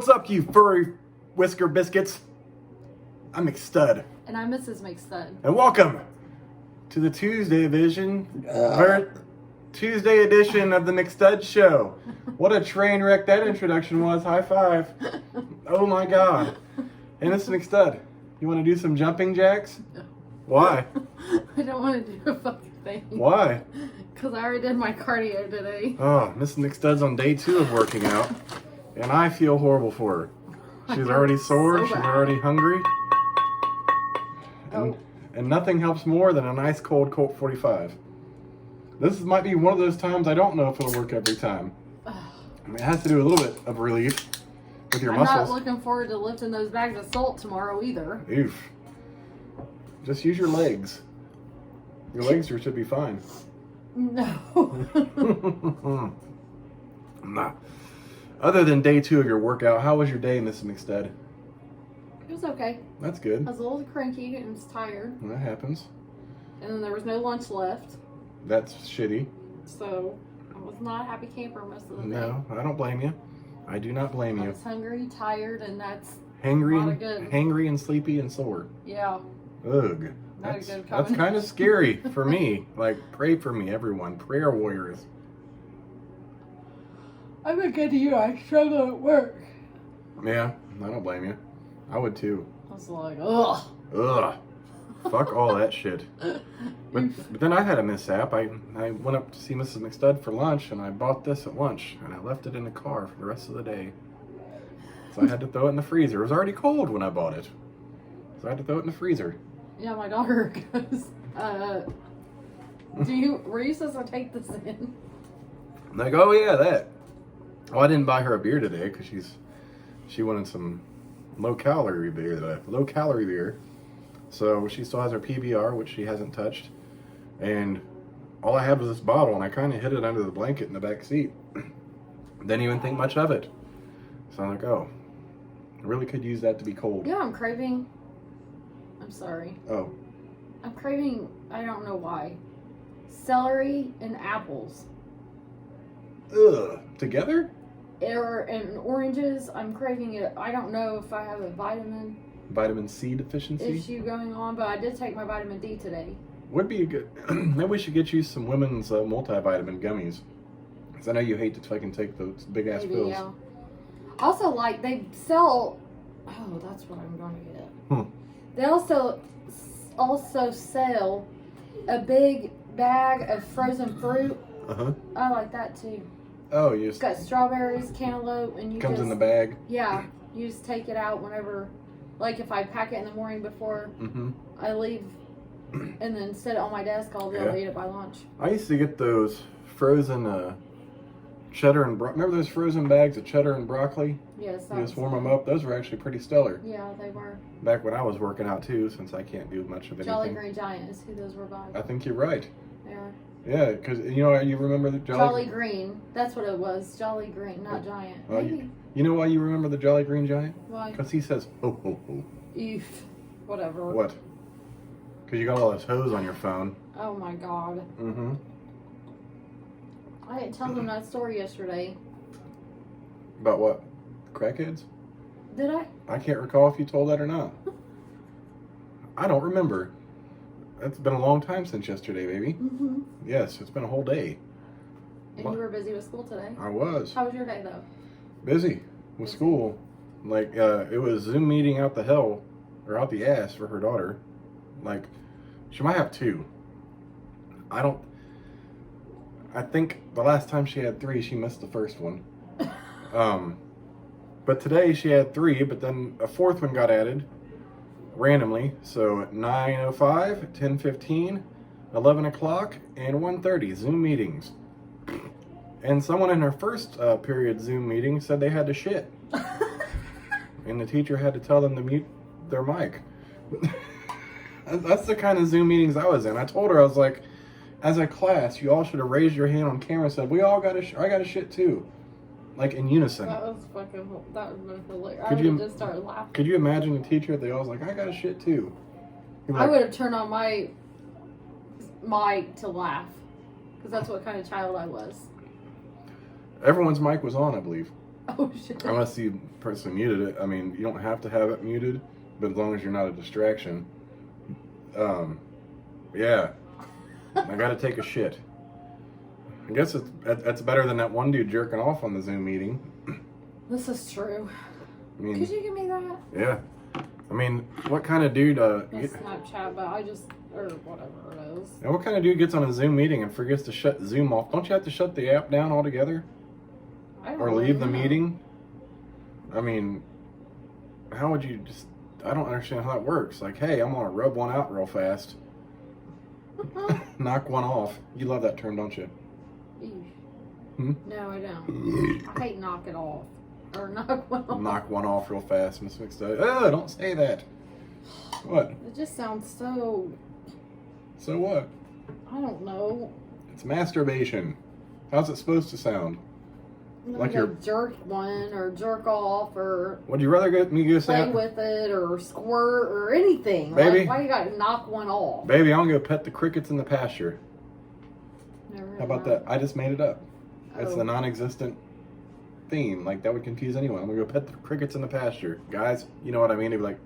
What's up, you furry whisker biscuits? I'm McStud. And I'm Mrs. McStud. And welcome to the Tuesday edition of the McStud Show. What a train wreck that introduction was. High five. Oh my God. And it's McStud. You want to do some jumping jacks? No. Why? I don't want to do a fucking thing. Why? Because I already did my cardio today. Oh, Mrs. McStud's on day 2 of working out. And I feel horrible for her. She's already sore. So She's bad. already hungry. Oh. And nothing helps more than a nice cold Colt 45. This might be one of those times I don't know if it'll work every time. I mean, it has to do a little bit of relief with your muscles. I'm not looking forward to lifting those bags of salt tomorrow either. Oof. Just use your legs. Your legs should be fine. No. Nah. Other than day 2 of your workout, how was your day, Mrs. McStud? It was okay. That's good. I was a little cranky and was tired. That happens. And then there was no lunch left. That's shitty. So I was not a happy camper most of the day. No, I don't blame you. I do not blame I you. was hungry, tired, and that's Hangry and sleepy and sore. yeah. Ugh. Not a That's good kind combination. of scary for me. Like, pray for me, everyone. Prayer warriors. I'm not good to you. I struggle at work. Yeah, I don't blame you. I would too. I was like, ugh. Ugh. Fuck all that shit. But then I had a mishap. I went up to see Mrs. McStud for lunch, and I bought this at lunch, and I left it in the car for the rest of the day. So I had to throw it in the freezer. It was already cold when I bought it. So I had to throw it in the freezer. Yeah, my daughter goes, were you supposed to take this in? I'm like, oh yeah, that. Well, I didn't buy her a beer today because she wanted some low calorie beer. So she still has her PBR, which she hasn't touched. And all I had was this bottle, and I kind of hid it under the blanket in the back seat. Didn't even think much of it. So I'm like, oh, I really could use that to be cold. Yeah, I'm craving. I'm sorry. Oh. I'm craving, I don't know why, celery and apples. Ugh. Together? And oranges. I'm craving it. I don't know if I have a Vitamin C deficiency? issue going on, but I did take my vitamin D today. Would be a good. Maybe we should get you some women's multivitamin gummies. Because I know you hate to fucking take those big ass Maybe, pills. yeah. Also, like, they sell. Oh, that's what I'm going to get. They also sell a big bag of frozen fruit. Uh-huh. I like that too. Oh, It's got strawberries, cantaloupe, and you comes just, in the bag. Yeah, you just take it out whenever, like if I pack it in the morning before I leave, and then sit it on my desk, I'll be able to eat it by lunch. I used to get those frozen cheddar and broccoli. Remember those frozen bags of cheddar and broccoli? Yes. You just warm them up. Those were actually pretty stellar. Yeah, they were. Back when I was working out too, since I can't do much of anything. Jolly Green Giant is who those were by. I think you're right. They are. Yeah, because you know you remember the Jolly Green. That's what it was. Jolly Green, not Giant. Maybe. You know why you remember the Jolly Green Giant? Why? Because he says ho ho ho. Eef. Whatever. What? Because you got all those hoes on your phone. Oh my God. Mm-hmm. I didn't tell them that story yesterday. About what? Crackheads? Did I? I can't recall if you told that or not. I don't remember. It's been a long time since yesterday, baby. Mm-hmm. Yes, it's been a whole day. And you were busy with school today. I was. How was your day, though? Busy with school. Like, it was Zoom meeting out the hell, or out the ass for her daughter. Like, she might have 2. I think the last time she had 3, she missed the first one. But today she had 3, but then a 4th one got added randomly. So at 9:05, 10:15, 11 o'clock, and 1:30 Zoom meetings. And someone in her first period Zoom meeting said they had to shit. And the teacher had to tell them to mute their mic. That's the kind of Zoom meetings I was in. I told her, I was like, as a class, you all should have raised your hand on camera and said, we all got to I got to shit too. Like in unison. That was fucking, that would have been hilarious. Could I you- would have just started laughing. Could you imagine a teacher if they all was like, I got to shit too? You're I like, would have turned on my mic to laugh. Because that's what kind of child I was. everyone's mic was on, I believe. Oh shit. Unless you personally muted it. I mean, you don't have to have it muted, but as long as you're not a distraction. Yeah. I gotta take a shit. I guess that's better than that one dude jerking off on the Zoom meeting. This is true. I mean, Could you give me that? yeah. I mean, what kind of dude, It's Snapchat, but or whatever it is. yeah, what kind of dude gets on a Zoom meeting and forgets to shut Zoom off? Don't you have to shut the app down altogether? I don't Or really leave the know. meeting? I mean, how would you just, I don't understand how that works. Like, hey, I'm gonna rub one out real fast. Knock one off. You love that term, don't you? Hmm? No, I don't. I hate knock it off. Or knock one off. Knock one off real fast, Miss McStud's. Oh, don't say that. What? It just sounds so, So what? I don't know. It's masturbation. How's it supposed to sound? Like you're jerk one or jerk off or Would you rather me go say, play with it or squirt or anything. Baby? Like, why you gotta knock one off? baby, I'm gonna go pet the crickets in the pasture. Never heard How about of that? I just made it up. It's Oh. the non-existent theme. Like, that would confuse anyone. I'm gonna go pet the crickets in the pasture. Guys, you know what I mean? They'd be like,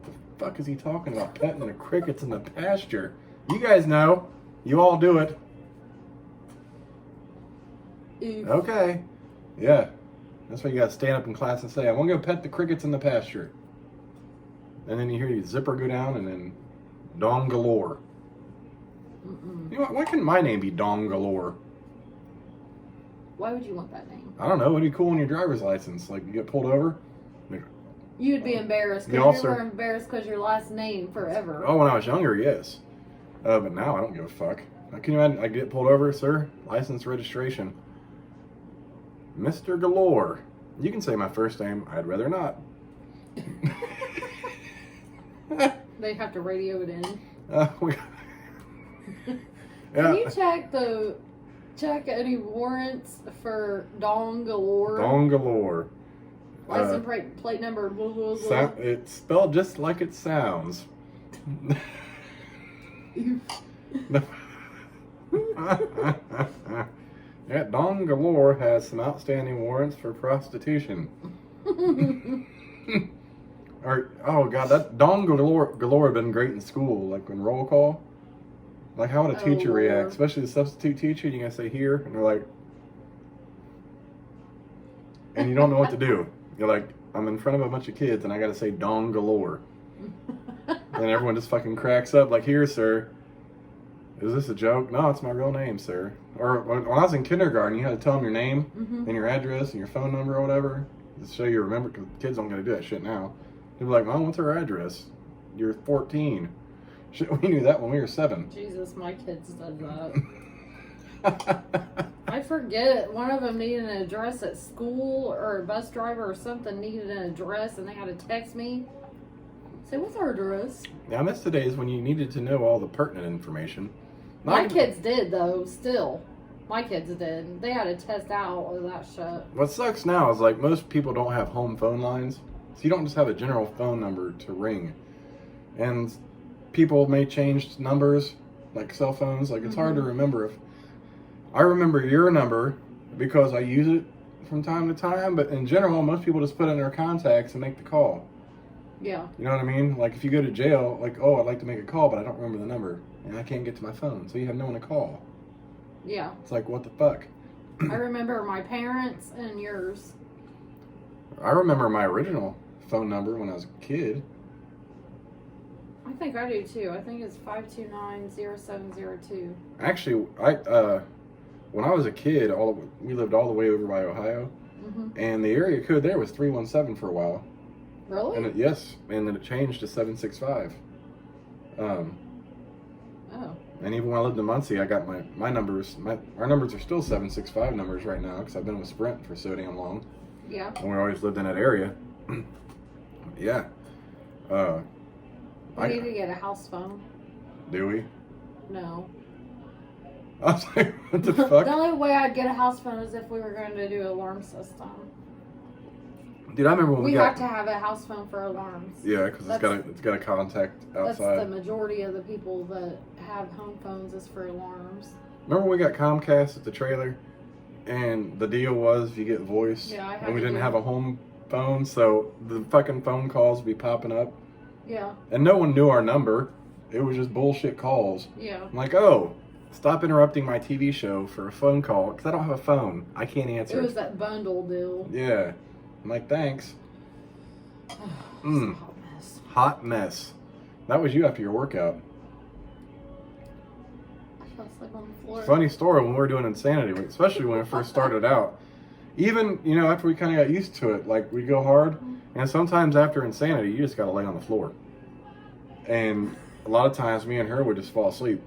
the fuck is he talking about? Petting the crickets in the pasture? You guys know. You all do it. Ew. Okay. Yeah. That's why you gotta stand up in class and say, I'm gonna go pet the crickets in the pasture. And then you hear your zipper go down and then dong galore. Mm-mm. You know what? Why couldn't my name be Dong Galore? Why would you want that name? I don't know. It'd be cool on your driver's license. Like, you get pulled over. You'd be embarrassed The because officer- you were embarrassed because your last name forever. Oh, when I was younger, yes. But now I don't give a fuck. Can you imagine? I get pulled over, sir. License registration. Mr. Galore. You can say my first name. I'd rather not. They have to radio it in. Yeah. Can you check any warrants for Dong Galore? Dong Galore. License plate number blah, blah, blah. It's spelled just like it sounds. Yeah, Dong Galore has some outstanding warrants for prostitution. Or, oh god, that Dong Galore had been great in school, like in roll call. Like, how would a teacher Lord. react? Especially the substitute teacher, you gotta say here, and they're like, and you don't know what to do. You're like, I'm in front of a bunch of kids, and I gotta say Dong Galore. And everyone just fucking cracks up, like, here, sir. Is this a joke? No, it's my real name, sir. Or when I was in kindergarten, you had to tell them your name and your address and your phone number or whatever to show you remember, because kids don't gotta do that shit now. They'd be like, Mom, what's her address? You're 14. Shit, we knew that when we were 7. Jesus, my kids does that. I forget. One of them needed an address at school, or a bus driver or something needed an address, and they had to text me. Say, what's our address? Yeah, I miss the days when you needed to know all the pertinent information. My kids did, though, still. My kids did. They had to test out all of that shit. What sucks now is, like, most people don't have home phone lines. So you don't just have a general phone number to ring. And people may change numbers, like cell phones. Like, it's hard to remember. I remember your number because I use it from time to time, but in general, most people just put in their contacts and make the call. Yeah. You know what I mean? Like, if you go to jail, like, oh, I'd like to make a call, but I don't remember the number, and I can't get to my phone, so you have no one to call. Yeah. It's like, what the fuck? I remember my parents and yours. I remember my original phone number when I was a kid. I think I do, too. I think it's 529-0702. Actually, when I was a kid, we lived all the way over by Ohio, and the area code there was 317 for a while. Really? And yes, and then it changed to 765. Oh. And even when I lived in Muncie, I got my numbers. Our numbers are still 765 numbers right now because I've been with Sprint for so damn long. Yeah. And we always lived in that area. Yeah. We need to get a house phone. Do we? No. I was like, what the The fuck? only way I'd get a house phone is if we were going to do an alarm system. Dude, I remember when We we have got... to have a house phone for alarms. Yeah, because it's got a contact That's outside. the majority of the people that have home phones is for alarms. Remember when we got Comcast at the trailer? And the deal was if you get voice, Yeah, I had and we to didn't do have it. a home phone, so the fucking phone calls would be popping up. Yeah. And no one knew our number. It was just bullshit calls. Yeah. I'm like, oh, stop interrupting my TV show for a phone call, because I don't have a phone. I can't answer It was that bundle deal. Yeah. I'm like, thanks. It's a hot mess. Hot mess. That was you after your workout. I fell asleep on the floor. Funny story when we were doing Insanity, especially when it first started out. Even, after we kind of got used to it, like, we go hard, and sometimes after Insanity, you just got to lay on the floor. And a lot of times, me and her would just fall asleep.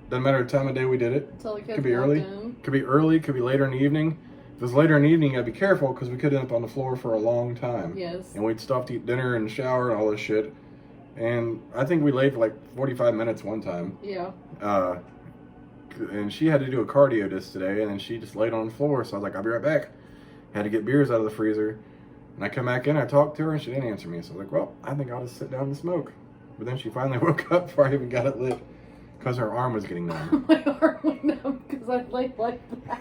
Doesn't matter the time of day we did it. Until the kids Could be early. in. Could be early, could be later in the evening. If it was later in the evening, you gotta be careful, because we could end up on the floor for a long time. Yes. And we'd stop to eat dinner and shower and all this shit. And I think we laid for like 45 minutes one time. Yeah. And she had to do a cardio disc today, and then she just laid on the floor. So I was like, I'll be right back. Had to get beers out of the freezer. And I come back in, I talked to her, and she didn't answer me. So I was like, well, I think I'll just sit down and smoke. But then she finally woke up before I even got it lit, because her arm was getting numb. My arm went numb because I laid like that.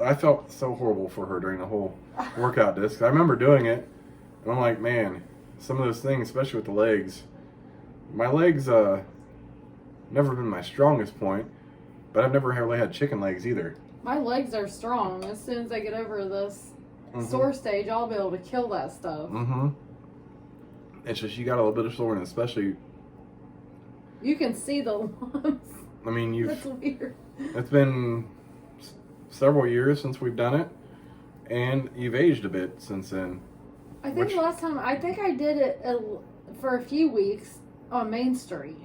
I felt so horrible for her during the whole workout disc. I remember doing it, and I'm like, man, some of those things, especially with the legs. My legs, never been my strongest point, but I've never really had chicken legs either. My legs are strong. As soon as I get over this Mm-hmm. sore stage, I'll be able to kill that stuff. Mm-hmm. It's just you got a little bit of soreness, especially. You can see the lumps. I mean, That's weird. It's been several years since we've done it, and you've aged a bit since then. I think last time, I did it for a few weeks on Main Street.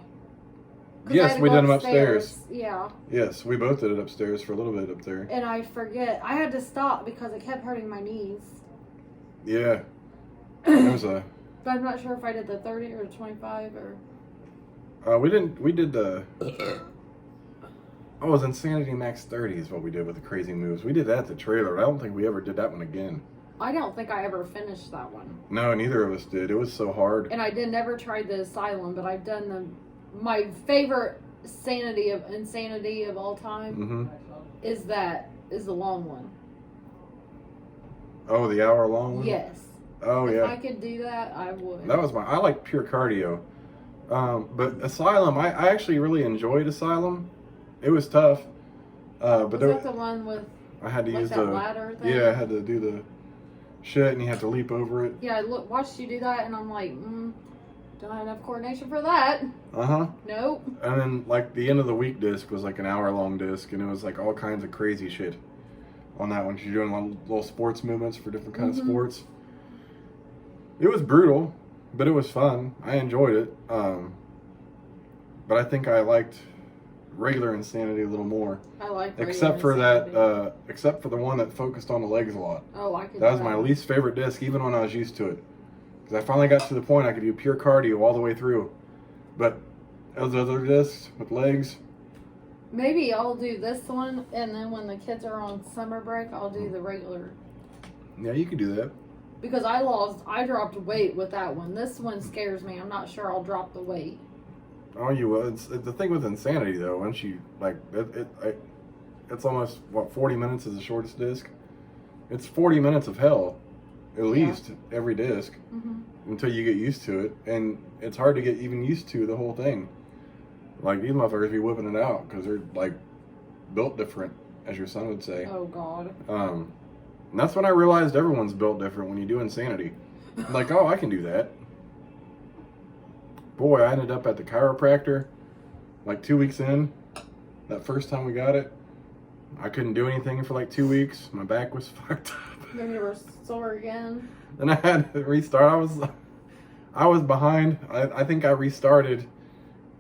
'Cause I had Yes, to we go did them upstairs. Yeah. Yes, we both did it upstairs for a little bit up there. And I forget. I had to stop because it kept hurting my knees. Yeah. It was a. But I'm not sure if I did the 30 or the 25 or... We did the... Oh, it was Insanity Max 30 is what we did with the crazy moves. We did that at the trailer. I don't think we ever did that one again. I don't think I ever finished that one. No, neither of us did. It was so hard. And I never tried the Asylum, but I've done my favorite insanity of all time Mm-hmm. is the long one. Oh, the hour-long one? Yes. Oh, If yeah. I could do that, I would. That was I like pure cardio. But Asylum, I actually really enjoyed Asylum. It was tough. But Was there, that the one with I had to like use that ladder thing? Yeah, I had to do the shit, and you have to leap over it. Yeah, I watched you do that, and I'm like, don't have enough coordination for that. Uh-huh. Nope. And then, like, the end of the week disc was like an hour-long disc, and it was like all kinds of crazy shit on that one. You're doing little sports movements for different kinds of sports. It was brutal, but it was fun. I enjoyed it. But I think I liked regular Insanity a little more. I like regular Except for Insanity. except for the one that focused on the legs a lot. Oh, I could That do was my least favorite disc, even when I was used to it. Because I finally got to the point I could do pure cardio all the way through. But those other discs with legs, Maybe I'll do this one, and then when the kids are on summer break, I'll do the regular. yeah, you could do that. Because I dropped weight with that one. This one scares me. I'm not sure I'll drop the weight. Oh, you will. It's the thing with Insanity, though. Once you, like, it's almost, 40 minutes is the shortest disc? It's 40 minutes of hell, at least, every disc, until you get used to it. And it's hard to get even used to the whole thing. Like, these motherfuckers be whipping it out, because they're, like, built different, as your son would say. Oh, God. And that's when I realized everyone's built different when you do Insanity. Like, oh, I can do that. Boy, I ended up at the chiropractor like 2 weeks in. That first time we got it, I couldn't do anything for like 2 weeks. My back was fucked up. Then you were sore again. Then I had to restart. I was behind. I think I restarted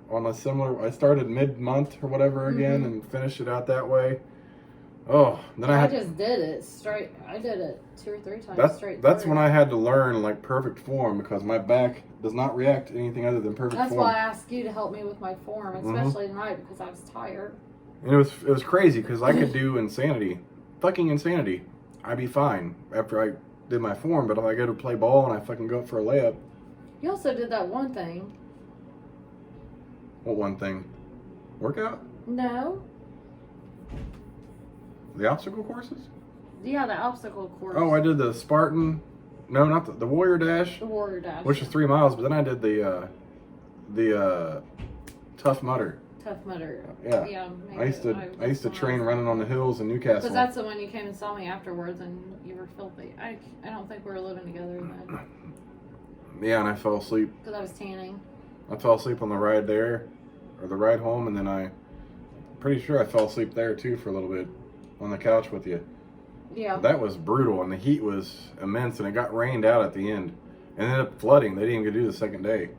on a similar. I started mid-month or whatever again and finished it out that way. Oh, then I just did it straight. I did it 2 or 3 times straight. That's when I had to learn like perfect form, because my back does not react to anything other than perfect That's form. why I asked you to help me with my form, especially tonight because I was tired. And it was crazy, because I could do fucking Insanity. I'd be fine after I did my form, but if I go to play ball and I fucking go up for a layup. You also did that one thing. What one thing? Workout? No. The obstacle courses? Yeah, the obstacle course. Oh, I did the Spartan. No, not the Warrior Dash. The Warrior Dash. Which is 3 miles, but then I did the Tough Mudder. Tough Mudder. Yeah. Yeah. I used to train running on the hills in Newcastle. Because that's the one you came and saw me afterwards, and you were filthy. I don't think we were living together then. Yeah, and I fell asleep. Because I was tanning. I fell asleep on the ride there, or the ride home, and then pretty sure I fell asleep there too for a little bit on the couch with you. Yeah. That was brutal, and the heat was immense, and it got rained out at the end. And ended up flooding. They didn't even get to do the second day.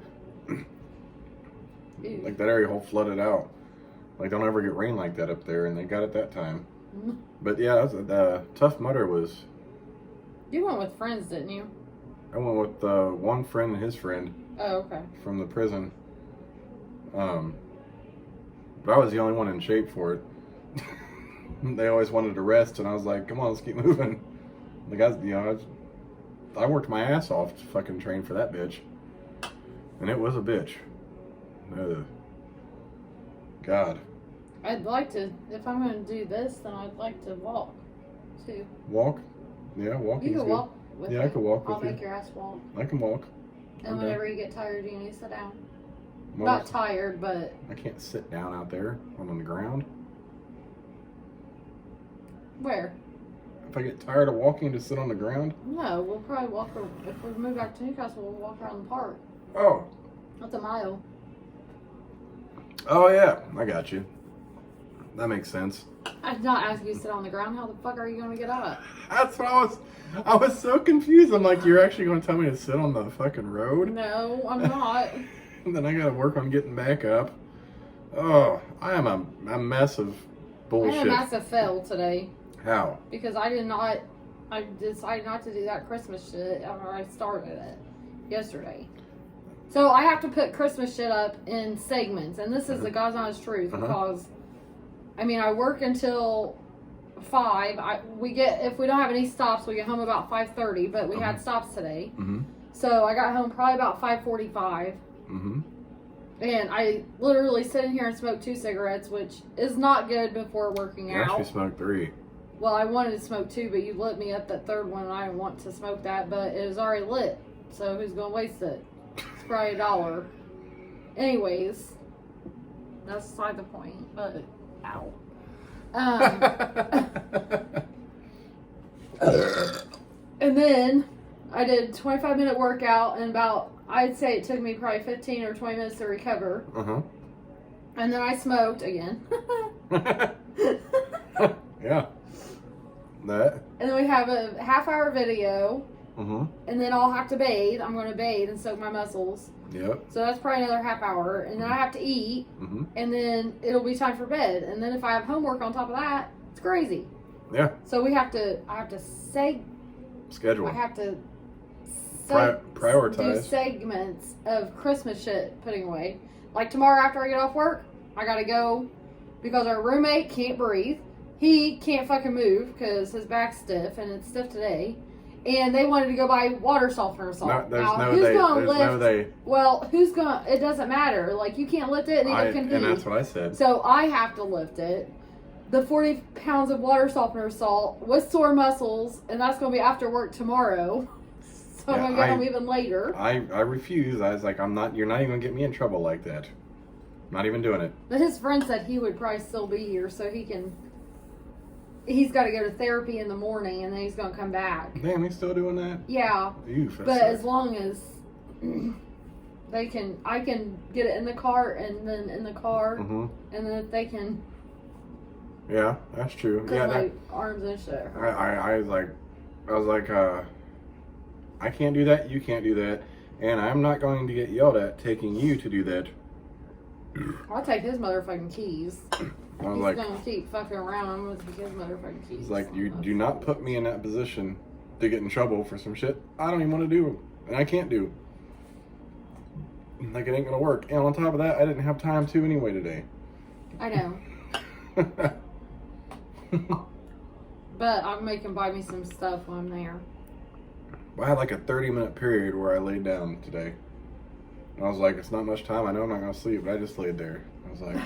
Like that area whole flooded out. Like don't ever get rain like that up there, and they got it that time. Mm-hmm. But yeah, the Tough Mudder was. You went with friends, didn't you? I went with one friend and his friend. Oh, okay. From the prison. But I was the only one in shape for it. They always wanted to rest, and I was like, "Come on, let's keep moving." The guys, I worked my ass off to fucking train for that bitch, and it was a bitch. God. I'd like to. If I'm going to do this, then I'd like to walk too. Walk? Yeah, walking. You can walk with me. I can walk with I'll you. make your ass walk. I can walk. And whenever you get tired, you need to sit down. Well, not tired, but I can't sit down out there. I'm on the ground. Where? If I get tired of walking, to sit on the ground? No, we'll probably walk. If we move back to Newcastle, we'll walk around the park. Oh. That's a mile. Oh yeah, I got you. That makes sense. I did not ask you to sit on the ground. How the fuck are you going to get up? That's what I was so confused. I'm like, you're actually going to tell me to sit on the fucking road? No, I'm not. And then I got to work on getting back up. Oh, I am a mess of bullshit. I had a massive fail today. How? Because I decided not to do that Christmas shit after I started it yesterday. So I have to put Christmas shit up in segments, and this is the God's honest truth because, I mean, I work until 5. If we don't have any stops, we get home about 5:30. But we had stops today, so I got home probably about 5:45. And I literally sit in here and smoke 2 cigarettes, which is not good before working out. You actually smoked 3. Well, I wanted to smoke 2, but you lit me up that third one, and I didn't want to smoke that, but it was already lit, so who's going to waste it? It's probably $1. Anyways, that's beside the point, but ow. And then I did a 25-minute workout, and I'd say it took me probably 15 or 20 minutes to recover. And then I smoked again. Yeah. That. And then we have a half-hour video. And then I'll have to bathe. I'm going to bathe and soak my muscles. Yep. So that's probably another half hour. And then I have to eat. And then it'll be time for bed. And then if I have homework on top of that, it's crazy. Yeah. So I have to schedule. I have to prioritize. do segments of Christmas shit putting away. Like tomorrow after I get off work, I got to go because our roommate can't breathe. He can't fucking move because his back's stiff, and it's stiff today. And they wanted to go buy water softener salt. No, there's no they. Well, it doesn't matter. Like, you can't lift it, and neither can he. And that's what I said. So I have to lift it. The 40 pounds of water softener salt with sore muscles, and that's going to be after work tomorrow. So I'm going to get home even later. I refuse. I was like, you're not even going to get me in trouble like that. I'm not even doing it. But his friend said he would probably still be here so he's got to go to therapy in the morning, and then he's going to come back. Damn, he's still doing that? Yeah. Oof, but as long as I can get it in the car, and then in the car, and then if they can. Yeah, that's true. Yeah, my arms and shit. I was like, I can't do that. You can't do that, and I'm not going to get yelled at taking you to do that. I'll take his motherfucking keys. I was He's like, gonna keep fucking around. I'm gonna take his motherfucking keys. It's like, you do not put me in that position to get in trouble for some shit I don't even want to do, and I can't do. Like, it ain't gonna work. And on top of that, I didn't have time to anyway today. I know. But I'm making buy me some stuff while I'm there. I had like a 30-minute period where I laid down today. And I was like, it's not much time. I know I'm not going to sleep, but I just laid there. I was like,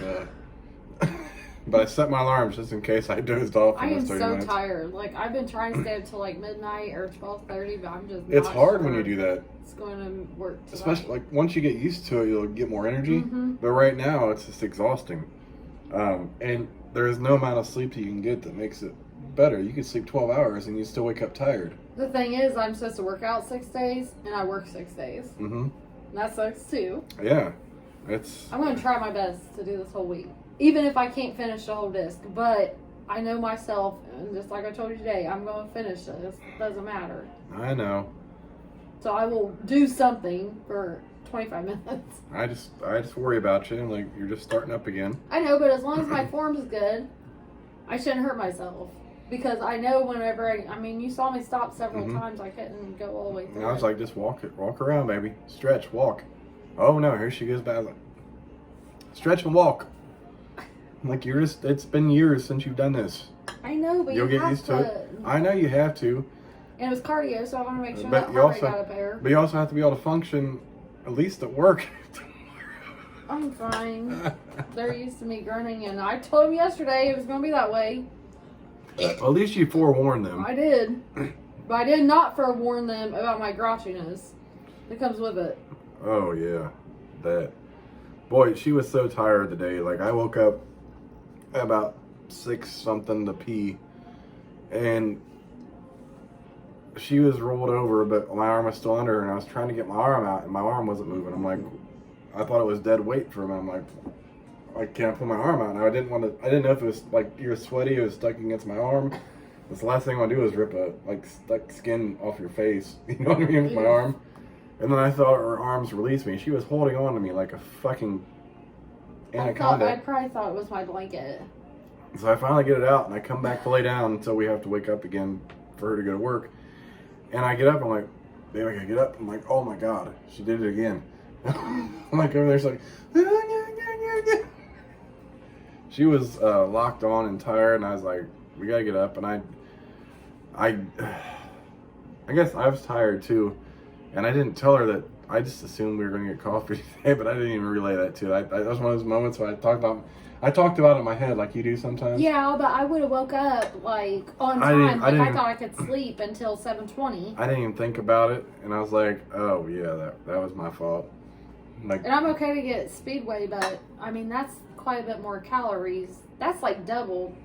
But I set my alarms just in case I dozed off. I am 30 so minutes. tired. Like, I've been trying to stay up till like midnight or 12:30, but I'm just. It's not hard sure when you do that. It's going to work. Tonight. Especially like once you get used to it, you'll get more energy. Mm-hmm. But right now, it's just exhausting. And there is no amount of sleep that you can get that makes it better. You can sleep 12 hours and you still wake up tired. The thing is, I'm supposed to work out 6 days, and I work 6 days. Mm-hmm. And that sucks too. Yeah, I'm going to try my best to do this whole week, even if I can't finish the whole disc. But I know myself, and just like I told you today, I'm going to finish this. Doesn't matter. I know. So I will do something for 25 minutes. I just worry about you, like you're just starting up again. I know, but as long as my form's good, I shouldn't hurt myself. Because I know whenever I mean, you saw me stop several times. I couldn't go all the way through. And I was like, just walk around, baby. Stretch, walk. Oh no, here she goes back. Stretch and walk. Like it's been years since you've done this. I know, but You'll you get have used to it. I know you have to. And it was cardio, so I want to make sure But that you heart rate also- got up there. But you also have to be able to function, at least at work. I'm fine. They're used to me grunting, and I told them yesterday it was going to be that way. Well, at least you forewarned them. I did. But I did not forewarn them about my grouchiness that comes with it. Oh yeah, that. Boy, she was so tired today. Like I woke up at about 6 something to pee, and she was rolled over, but my arm was still under her, and I was trying to get my arm out, and my arm wasn't moving. I'm like, I thought it was dead weight for a minute. I'm like, I can't pull my arm out. And I didn't know if it was like you're sweaty, it was stuck against my arm. That's the last thing I want to do is rip a stuck skin off your face. You know what I mean with my arm. And then I thought her arms released me. She was holding on to me like a fucking anaconda. I probably thought it was my blanket. So I finally get it out, and I come back to lay down until we have to wake up again for her to go to work. And I get up, I'm like, babe, I gotta get up. I'm like, oh my god, she did it again. I'm like over there, she's like, she was locked on and tired, and I was like, we gotta get up. And I guess I was tired too, and I didn't tell her that. I just assumed we were gonna get coffee today, but I didn't even relay that to her. That was one of those moments where I talked about it in my head like you do sometimes. Yeah, but I would have woke up like on time. I thought I could sleep until 7:20. I didn't even think about it, and I was like, oh yeah, that was my fault. Like, and I'm okay to get Speedway, but I mean that's quite a bit more calories. That's like double.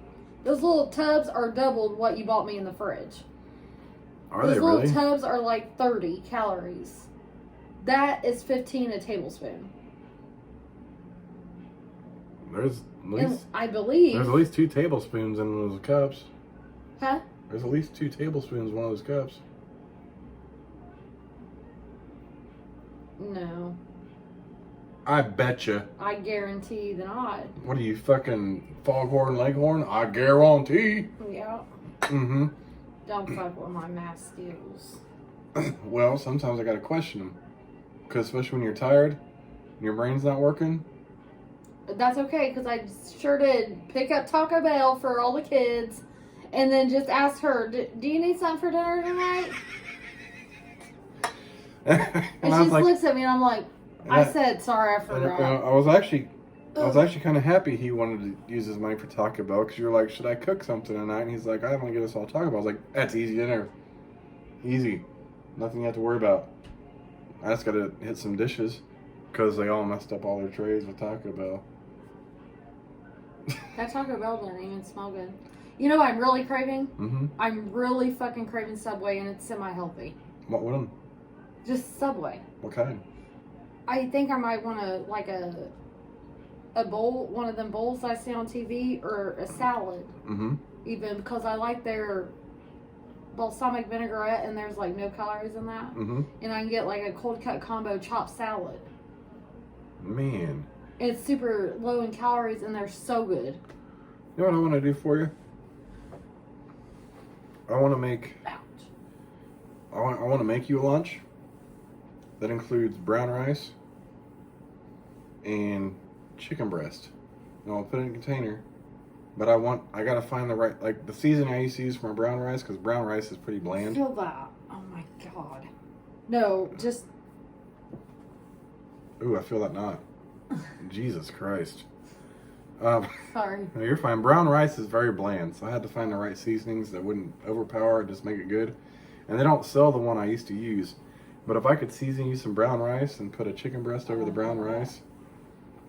Those little tubs are doubled what you bought me in the fridge. Are Those they little really? tubs are like 30 calories. That is 15 a tablespoon. There's at least I believe. there's at least 2 tablespoons in those cups. Huh? There's at least 2 tablespoons in one of those cups. No. I betcha. I guarantee not. What are you, fucking foghorn leghorn? I guarantee. Yeah. Mm-hmm. Don't fuck with my math skills. Well, sometimes I gotta question them. Because especially when you're tired, and your brain's not working. But that's okay, because I sure did pick up Taco Bell for all the kids, and then just asked her, do you need something for dinner tonight? and And I she was like, looks at me, and I'm like, I said, sorry, I forgot. I was actually kind of happy he wanted to use his money for Taco Bell, because you were like, should I cook something tonight? And he's like, I want to get us all Taco Bell. I was like, that's easy dinner. Easy. Nothing you have to worry about. I just got to hit some dishes, because they all messed up all their trays with Taco Bell. That Taco Bell didn't even smell good. You know what I'm really craving? Mm-hmm. I'm really fucking craving Subway, and it's semi-healthy. What one? Just Subway. What kind? I think I might want to, like a bowl, one of them bowls I see on TV, or a salad. Mm-hmm. Even, because I like their balsamic vinaigrette, and there's like no calories in that. Mm-hmm. And I can get like a cold cut combo chopped salad. Man. It's super low in calories, and they're so good. You know what I want to do for you? I want to make... Ouch. I want to make you a lunch that includes brown rice and chicken breast. And I'll put it in a container. But I gotta find the right, like the seasoning I used to use for my brown rice, because brown rice is pretty bland. Feel that. Oh my god. No, just... Ooh, I feel that not. Jesus Christ. Sorry. No, you're fine. Brown rice is very bland, so I had to find the right seasonings that wouldn't overpower it, just make it good. And they don't sell the one I used to use. But if I could season you some brown rice and put a chicken breast over the brown rice,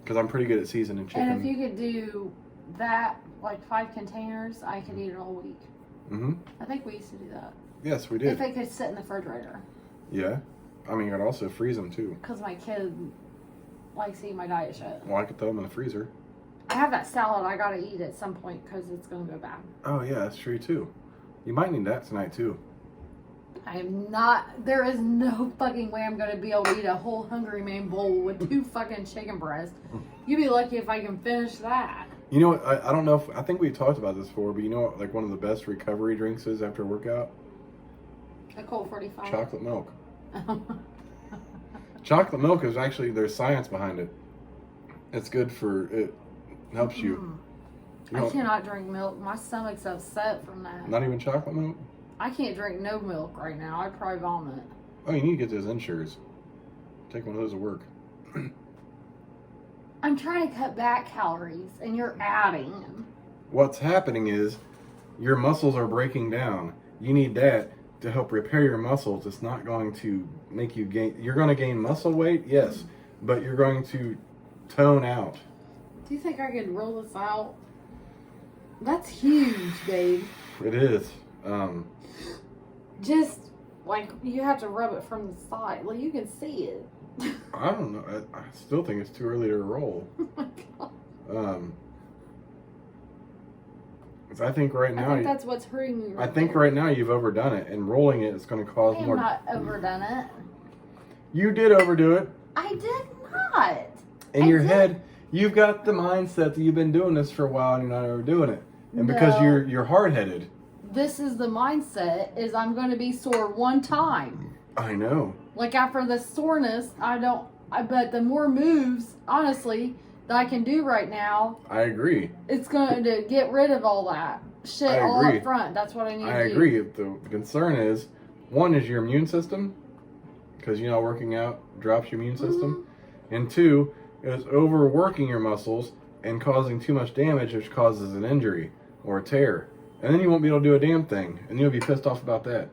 because I'm pretty good at seasoning chicken. And if you could do that, like 5 containers, I could eat it all week. Mm-hmm. I think we used to do that. Yes, we did. If it could sit in the refrigerator. Yeah. I mean, I'd also freeze them too. Because my kid likes to eat my diet shit. Well, I could throw them in the freezer. I have that salad I gotta eat at some point because it's gonna go bad. Oh, yeah, that's true too. You might need that tonight too. I am not, there is no fucking way I'm gonna be able to eat a whole Hungry Man bowl with 2 fucking chicken breasts. You'd be lucky if I can finish that. You know what? I don't know if, I think we talked about this before, but you know what, like one of the best recovery drinks is after a workout? A Colt 45. Chocolate milk. Chocolate milk is actually, there's science behind it. It's good for, it helps you. I cannot drink milk. My stomach's upset from that. Not even chocolate milk? I can't drink no milk right now. I'd probably vomit. Oh, you need to get those Ensures. Take one of those to work. I'm trying to cut back calories, and you're adding them. What's happening is your muscles are breaking down. You need that to help repair your muscles. It's not going to make you gain. You're going to gain muscle weight, yes, but you're going to tone out. Do you think I could roll this out? That's huge, babe. It is. Just like you have to rub it from the side. Like you can see it. I don't know. I still think it's too early to roll. Oh my god. 'Cause I think right now. I think that's what's hurting me. I think right now you've overdone it, and rolling it is going to cause I have more. not overdone it. You did overdo it. I did not. In your head, you've got the mindset that you've been doing this for a while and you're not overdoing it. And because No. you're hard-headed. This is the mindset, is I'm going to be sore one time. I know. Like after the soreness, but the more moves, honestly, that I can do right now, I agree. it's going to get rid of all that shit I all agree. up front. That's what I need I to do. agree. The concern is, one is your immune system, because working out drops your immune system. And 2 is overworking your muscles and causing too much damage, which causes an injury or a tear. And then you won't be able to do a damn thing, and you'll be pissed off about that.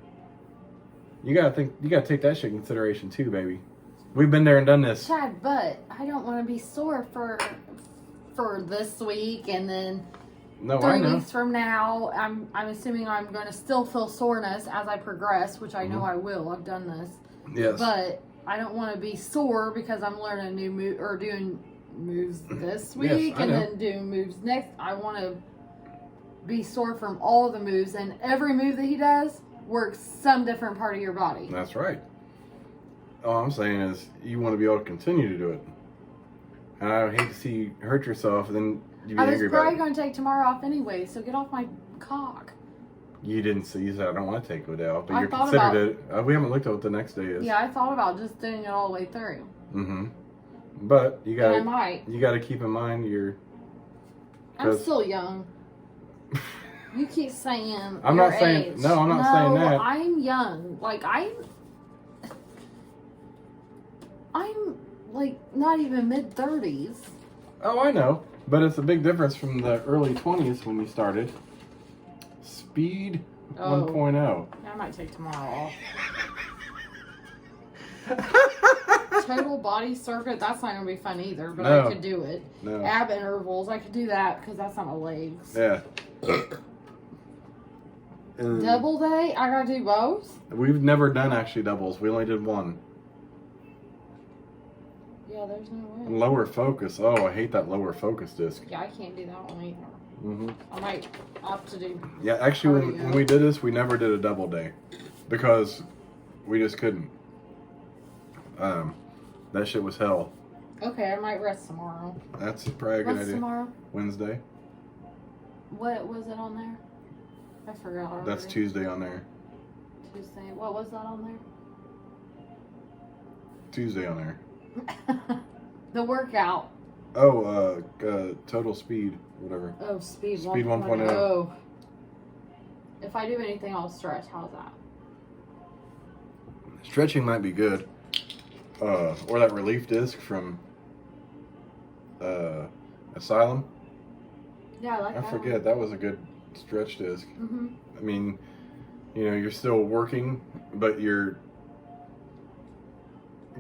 You gotta take that shit in consideration too, baby. We've been there and done this. Chad, but I don't want to be sore for this week, and then No, 3 I know. weeks from now, I'm assuming I'm going to still feel soreness as I progress, which I know I will. I've done this. Yes. But I don't want to be sore because I'm learning a new move or doing moves this week Yes, I and know. then doing moves next. I want to be sore from all of the moves, and every move that he does works some different part of your body. That's right. All I'm saying is you want to be able to continue to do it. And I would hate to see you hurt yourself and then you be I was angry about probably it. going to take tomorrow off anyway, so get off my cock. You didn't say, you said I don't want to take a day off, but I you thought considered it. We haven't looked at what the next day is. Yeah, I thought about just doing it all the way through. Mm-hmm. But you And I gotta might. keep in mind I'm 'cause- still young. You keep saying I'm your not saying- age. no, I'm not saying that. I'm young. Like I'm like not even mid-30s. Oh, I know. But it's a big difference from the early 20s when we started. Speed 1.0. I might take tomorrow off. Total body circuit, that's not gonna be fun either, but No. I could do it. No. Ab intervals, I could do that because that's not my legs. Yeah. Double day, I gotta do both? We've never done actually doubles. We only did one. Yeah, there's no way. Lower focus. Oh, I hate that lower focus disc. Yeah, I can't do that one either. Mm-hmm. I might opt to do. Yeah, actually, when we did this, we never did a double day because we just couldn't. That shit was hell. Okay, I might rest tomorrow. That's probably a good What's idea. tomorrow? Wednesday. What was it on there? I forgot already. That's Tuesday on there. Tuesday. What was that on Tuesday on there. there? The workout. Oh, total speed, whatever. Oh, speed 1.0. Oh. If I do anything, I'll stretch. How's that? Stretching might be good. Or that relief disc from Asylum. Yeah, I like that. I forget, that was a good stretch disc. Mm-hmm. I mean, you know, you're still working, but you're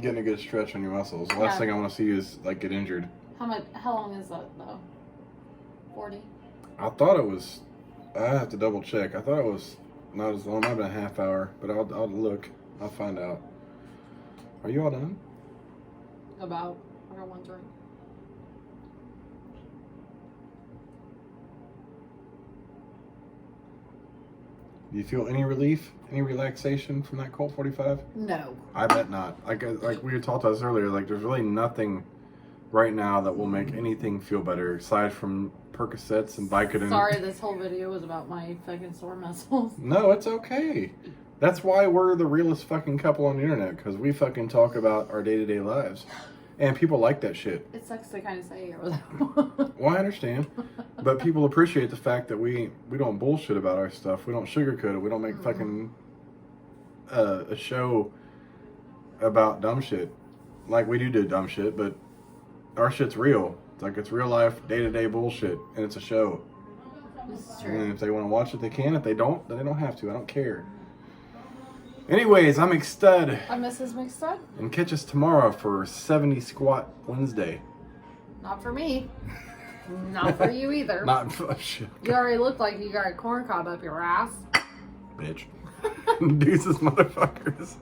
getting a good stretch on your muscles. The last thing I want to see is, like, get injured. How long is that, though? 40? I thought it was, I have to double check. I thought it was not as long, it might have been a half hour, but I'll look. I'll find out. Are you all done? About. I got one drink. Do you feel any relief, any relaxation from that Colt 45? No. I bet not. Like we talked about this earlier, like there's really nothing right now that will make anything feel better aside from Percocets and Vicodin. Sorry, this whole video was about my fucking sore muscles. No, it's okay. That's why we're the realest fucking couple on the internet, because we fucking talk about our day-to-day lives. And people like that shit. It sucks to kind of say it. Though. Well, I understand. But people appreciate the fact that we don't bullshit about our stuff. We don't sugarcoat it. We don't make fucking a show about dumb shit. Like, we do dumb shit, but our shit's real. It's like, it's real life, day-to-day bullshit. And it's a show. This is true. And if they want to watch it, they can. If they don't, then they don't have to. I don't care. Anyways, I'm McStud. I'm Mrs. McStud. And catch us tomorrow for 70 Squat Wednesday. Not for me. Not for you either. Not for shit. You already look like you got a corn cob up your ass. Bitch. Deuces, motherfuckers.